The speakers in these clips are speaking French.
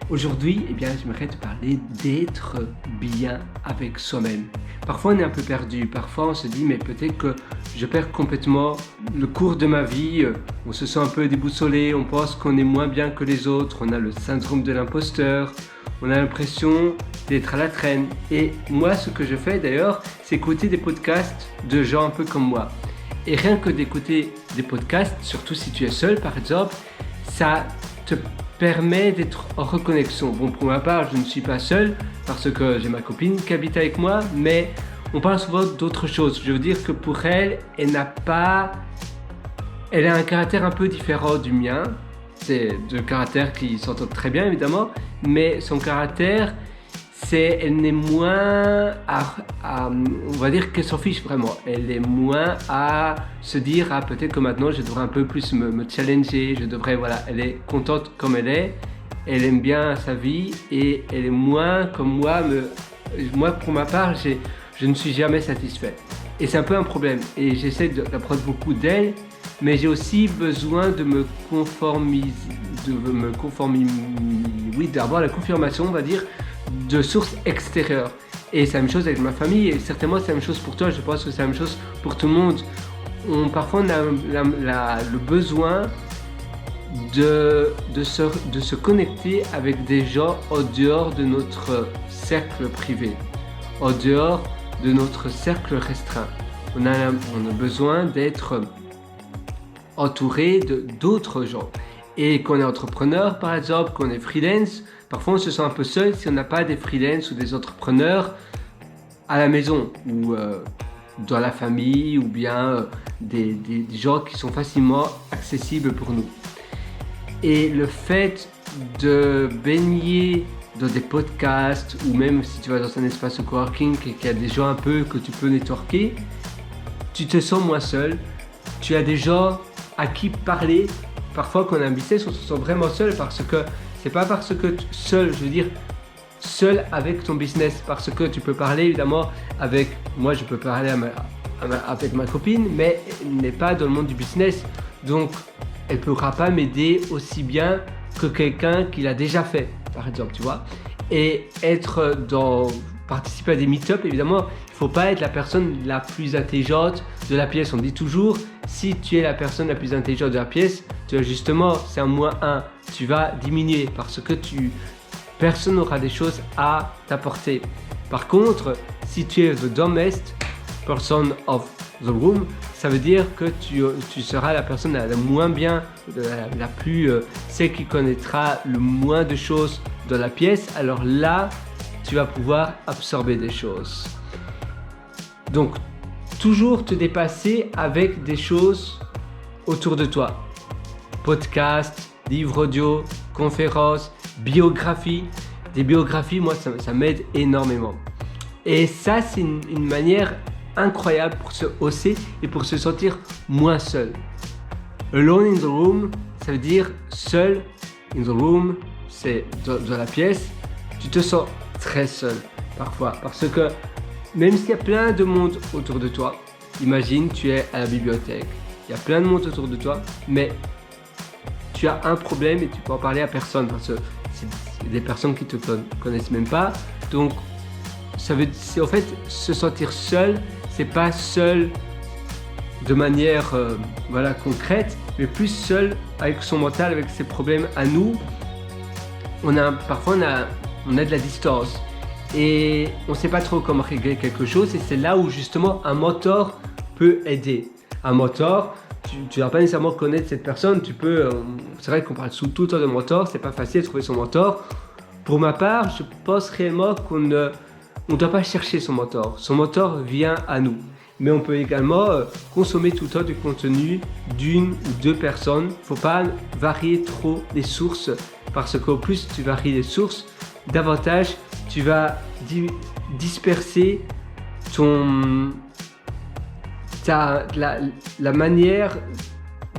Aujourd'hui, j'aimerais te parler d'être bien avec soi-même. Parfois, on est un peu perdu. Parfois, on se dit, mais peut-être que je perds complètement le cours de ma vie. On se sent un peu déboussolé. On pense qu'on est moins bien que les autres. On a le syndrome de l'imposteur. On a l'impression d'être à la traîne. Et moi, ce que je fais d'ailleurs, c'est écouter des podcasts de gens un peu comme moi. Et rien que d'écouter des podcasts, surtout si tu es seul par exemple, ça te permet d'être en reconnexion. Bon, pour ma part, je ne suis pas seul parce que j'ai ma copine qui habite avec moi, mais on parle souvent d'autres choses. Je veux dire que pour elle, elle a un caractère un peu différent du mien. C'est deux caractères qui s'entendent très bien évidemment, mais son caractère, elle n'est moins on va dire qu'elle s'en fiche vraiment. Elle est moins à se dire peut-être que maintenant je devrais un peu plus me challenger, voilà, elle est contente comme elle est, elle aime bien sa vie et elle est moins comme moi pour ma part, je ne suis jamais satisfait. Et c'est un peu un problème et j'essaie d'apprendre beaucoup d'elle, mais j'ai aussi besoin de me conformiser, d'avoir la confirmation, on va dire, de sources extérieures. Et c'est la même chose avec ma famille, et certainement c'est la même chose pour toi, je pense que c'est la même chose pour tout le monde. Parfois on a le besoin de se connecter avec des gens en dehors de notre cercle privé, en dehors de notre cercle restreint. On a besoin d'être entouré d'autres gens. Et qu'on est entrepreneur par exemple, qu'on est freelance, parfois on se sent un peu seul si on n'a pas des freelance ou des entrepreneurs à la maison ou dans la famille ou bien des gens qui sont facilement accessibles pour nous. Et le fait de baigner dans des podcasts ou même si tu vas dans un espace de coworking et qu'il y a des gens un peu que tu peux networker, tu te sens moins seul, tu as des gens à qui parler. Parfois quand on a un business, on se sent vraiment seul parce que c'est pas parce que seul, je veux dire seul avec ton business, parce que tu peux parler évidemment avec moi, je peux parler avec ma copine, mais elle n'est pas dans le monde du business, donc elle pourra pas m'aider aussi bien que quelqu'un qui l'a déjà fait, par exemple, tu vois. Et participer à des meet-up, évidemment, il faut pas être la personne la plus intelligente de la pièce. On dit toujours, si tu es la personne la plus intelligente de la pièce, justement, c'est un -1. Tu vas diminuer parce que personne n'aura des choses à t'apporter. Par contre, si tu es the dumbest person of the room, ça veut dire que tu seras la personne la moins bien, celle qui connaîtra le moins de choses dans la pièce. Alors là, tu vas pouvoir absorber des choses. Donc, toujours te dépasser avec des choses autour de toi. Podcast, livres audio, conférences, biographies. Des biographies, moi, ça m'aide énormément. Et ça, c'est une manière incroyable pour se hausser et pour se sentir moins seul. Alone in the room, ça veut dire seul. In the room, c'est dans la pièce. Tu te sens très seul parfois parce que même s'il y a plein de monde autour de toi, imagine tu es à la bibliothèque, il y a plein de monde autour de toi, mais tu as un problème et tu peux en parler à personne parce que c'est des personnes qui te connaissent même pas. Donc c'est en fait se sentir seul, c'est pas seul de manière concrète, mais plus seul avec son mental, avec ses problèmes à nous. Parfois on a de la distance et on ne sait pas trop comment régler quelque chose, et c'est là où justement un mentor peut aider. Un mentor, tu ne vas pas nécessairement connaître cette personne, c'est vrai qu'on parle tout le temps de mentor, c'est pas facile de trouver son mentor. Pour ma part, je pense réellement qu'on ne doit pas chercher son mentor vient à nous. Mais on peut également consommer tout le temps du contenu d'une ou deux personnes. Il ne faut pas varier trop les sources parce qu'au plus tu varies les sources, davantage tu vas disperser la manière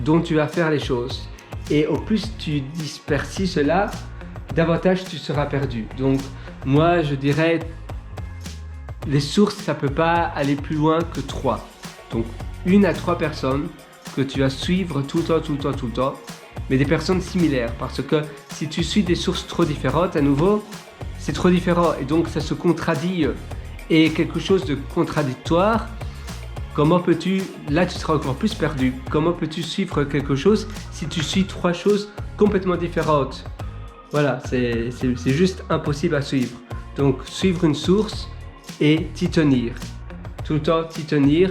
dont tu vas faire les choses. Et au plus tu disperses cela, davantage tu seras perdu. Donc moi je dirais les sources, ça peut pas aller plus loin que 3. Donc 1 à 3 personnes que tu vas suivre tout le temps. mais des personnes similaires. Parce que si tu suis des sources trop différentes, à nouveau, c'est trop différent et donc ça se contradit. Et quelque chose de contradictoire, comment peux-tu, là tu seras encore plus perdu, comment peux-tu suivre quelque chose si tu suis trois choses complètement différentes? Voilà, c'est juste impossible à suivre. Donc suivre une source et t'y tenir. Tout le temps t'y tenir,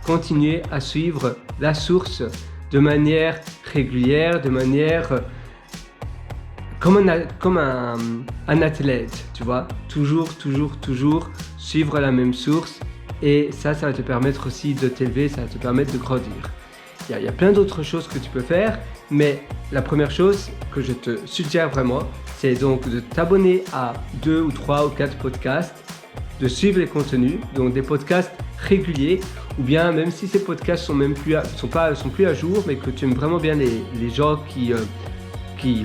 continuer à suivre la source de manière régulière, de manière comme un athlète, tu vois. Toujours suivre la même source et ça va te permettre aussi de t'élever, ça va te permettre de grandir. Il y a plein d'autres choses que tu peux faire, mais la première chose que je te suggère vraiment, c'est donc de t'abonner à 2 ou 3 ou 4 podcasts, de suivre les contenus, donc des podcasts réguliers, ou bien même si ces podcasts sont plus à jour, mais que tu aimes vraiment bien les gens qui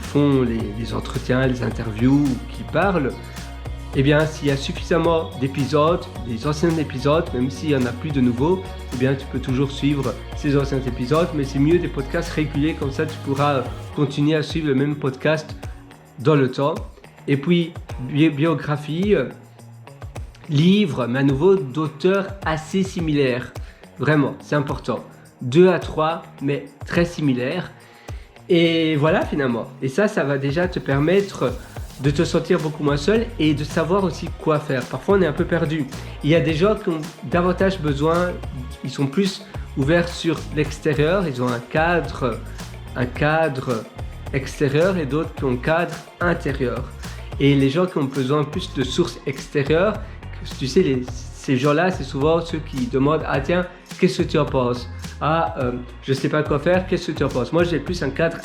font les entretiens, les interviews, qui parlent, eh bien s'il y a suffisamment d'épisodes, des anciens épisodes, même s'il n'y en a plus de nouveaux, eh bien tu peux toujours suivre ces anciens épisodes, mais c'est mieux des podcasts réguliers, comme ça tu pourras continuer à suivre le même podcast dans le temps. Et puis biographie, livres, mais à nouveau d'auteurs assez similaires, vraiment c'est important, 2 à 3 mais très similaires. Et voilà finalement, et ça va déjà te permettre de te sentir beaucoup moins seul et de savoir aussi quoi faire. Parfois on est un peu perdu. Il y a des gens qui ont davantage besoin, ils sont plus ouverts sur l'extérieur, ils ont un cadre extérieur et d'autres qui ont un cadre intérieur. Et les gens qui ont besoin plus de sources extérieures, tu sais, ces gens-là, c'est souvent ceux qui demandent « Ah tiens, qu'est-ce que tu en penses ? Ah, je sais pas quoi faire, qu'est-ce que tu en penses ?» Moi, j'ai plus un cadre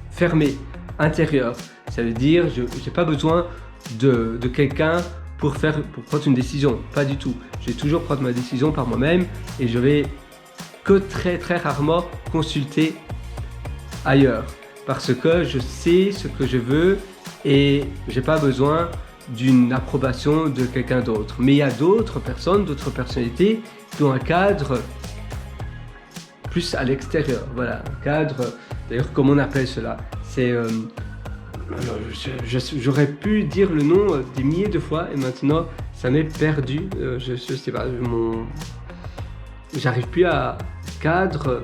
fermé, intérieur. Ça veut dire, je n'ai pas besoin de quelqu'un pour prendre une décision. Pas du tout. Je vais toujours prendre ma décision par moi-même et je vais que très rarement consulter ailleurs. Parce que je sais ce que je veux et j'ai pas besoin d'une approbation de quelqu'un d'autre. Mais il y a d'autres personnes, d'autres personnalités qui ont un cadre plus à l'extérieur. Voilà, un cadre, d'ailleurs, comment on appelle cela? C'est... j'aurais pu dire le nom des milliers de fois et maintenant ça m'est perdu. Je sais pas, j'arrive plus à cadre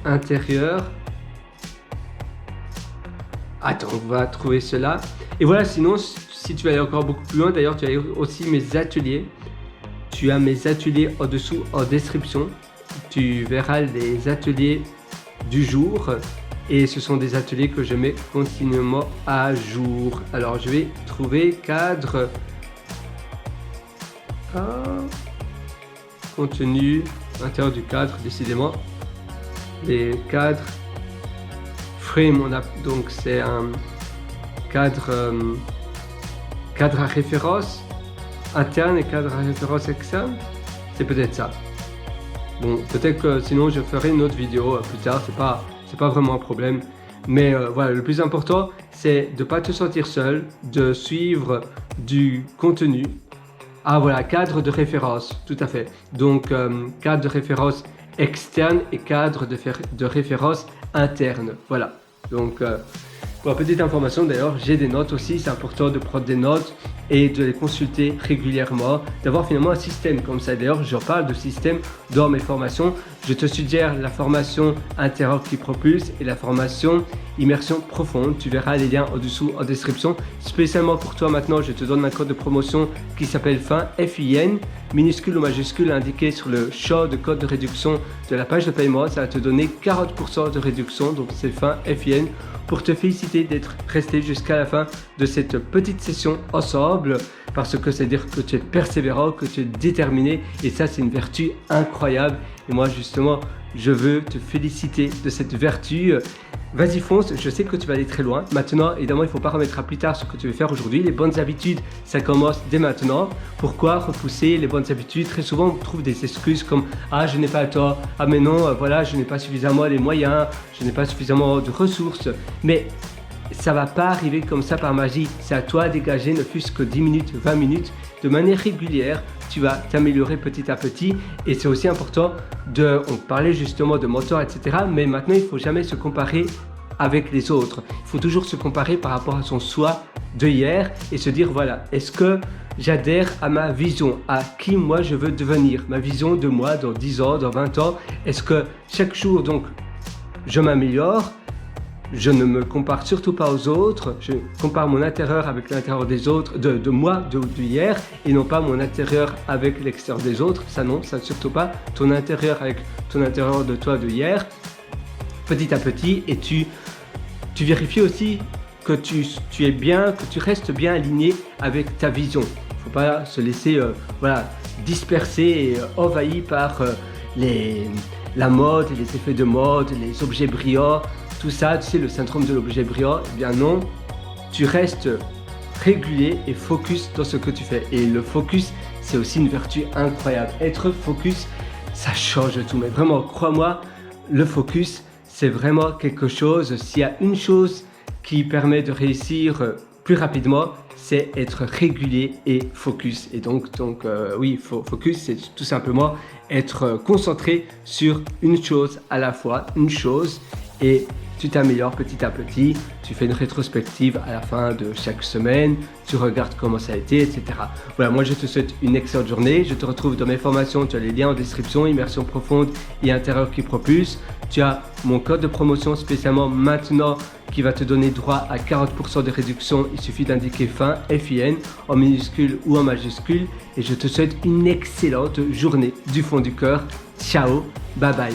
intérieur. Attends, on va trouver cela. Et voilà, sinon, si tu veux aller encore beaucoup plus loin, d'ailleurs, tu as aussi mes ateliers. Tu as mes ateliers en dessous, en description. Tu verras les ateliers du jour. Et ce sont des ateliers que je mets continuellement à jour. Alors, je vais trouver cadre. Contenu, l'intérieur du cadre, décidément. Les cadres. Frame, donc c'est un cadre à référence interne et cadre à référence externe. C'est peut-être ça. Bon, peut-être que sinon je ferai une autre vidéo plus tard, c'est pas vraiment un problème. Mais voilà, le plus important, c'est de ne pas te sentir seul, de suivre du contenu. Ah voilà, cadre de référence, tout à fait. Donc, cadre de référence externe et cadre de référence interne. Voilà. Donc, pour la petite information d'ailleurs, j'ai des notes aussi, c'est important de prendre des notes et de les consulter régulièrement, d'avoir finalement un système comme ça. D'ailleurs, je parle de système dans mes formations. Je te suggère la formation intérieure qui propulse et la formation immersion profonde. Tu verras les liens au-dessous en description. Spécialement pour toi maintenant, je te donne un code de promotion qui s'appelle FIN, F-I-N, minuscule ou majuscule indiqué sur le champ de code de réduction de la page de paiement. Ça va te donner 40% de réduction, donc c'est FIN, F-I-N, pour te féliciter d'être resté jusqu'à la fin de cette petite session ensemble, parce que c'est-à-dire que tu es persévérant, que tu es déterminé, et ça c'est une vertu incroyable. Et moi justement, je veux te féliciter de cette vertu. Vas-y fonce, je sais que tu vas aller très loin. Maintenant, évidemment, il ne faut pas remettre à plus tard ce que tu veux faire aujourd'hui. Les bonnes habitudes, ça commence dès maintenant. Pourquoi repousser les bonnes habitudes? Très souvent, on trouve des excuses comme « Ah, je n'ai pas le temps. Ah, mais non, voilà, je n'ai pas suffisamment les moyens. Je n'ai pas suffisamment de ressources. » Mais ça ne va pas arriver comme ça par magie. C'est à toi de dégager ne fût-ce que 10 minutes, 20 minutes de manière régulière. Tu vas t'améliorer petit à petit et c'est aussi important on parlait justement de mentor, etc. Mais maintenant, il ne faut jamais se comparer avec les autres. Il faut toujours se comparer par rapport à son soi de hier et se dire voilà, est-ce que j'adhère à ma vision, à qui moi je veux devenir, ma vision de moi dans 10 ans, dans 20 ans, est-ce que chaque jour donc je m'améliore, je ne me compare surtout pas aux autres, je compare mon intérieur avec l'intérieur des autres, de moi, d'hier, et non pas mon intérieur avec l'extérieur des autres, ça non, ça surtout pas, ton intérieur avec ton intérieur de toi de hier, petit à petit, et tu vérifies aussi que tu es bien, que tu restes bien aligné avec ta vision. Il ne faut pas se laisser disperser et envahi par la mode, les effets de mode, les objets brillants, tout ça, tu sais, le syndrome de l'objet brillant. Eh bien non, tu restes régulier et focus dans ce que tu fais. Et le focus, c'est aussi une vertu incroyable. Être focus, ça change tout. Mais vraiment, crois-moi, le focus, c'est vraiment quelque chose. S'il y a une chose qui permet de réussir plus rapidement, c'est être régulier et focus. Et donc oui, focus, c'est tout simplement être concentré sur une chose à la fois, une chose, et tu t'améliores petit à petit, tu fais une rétrospective à la fin de chaque semaine, tu regardes comment ça a été, etc. Voilà, moi je te souhaite une excellente journée, je te retrouve dans mes formations, tu as les liens en description, immersion profonde et intérieur qui propulse. Tu as mon code de promotion spécialement maintenant qui va te donner droit à 40% de réduction, il suffit d'indiquer fin, FIN, en minuscule ou en majuscule, et je te souhaite une excellente journée du fond du cœur. Ciao, bye bye.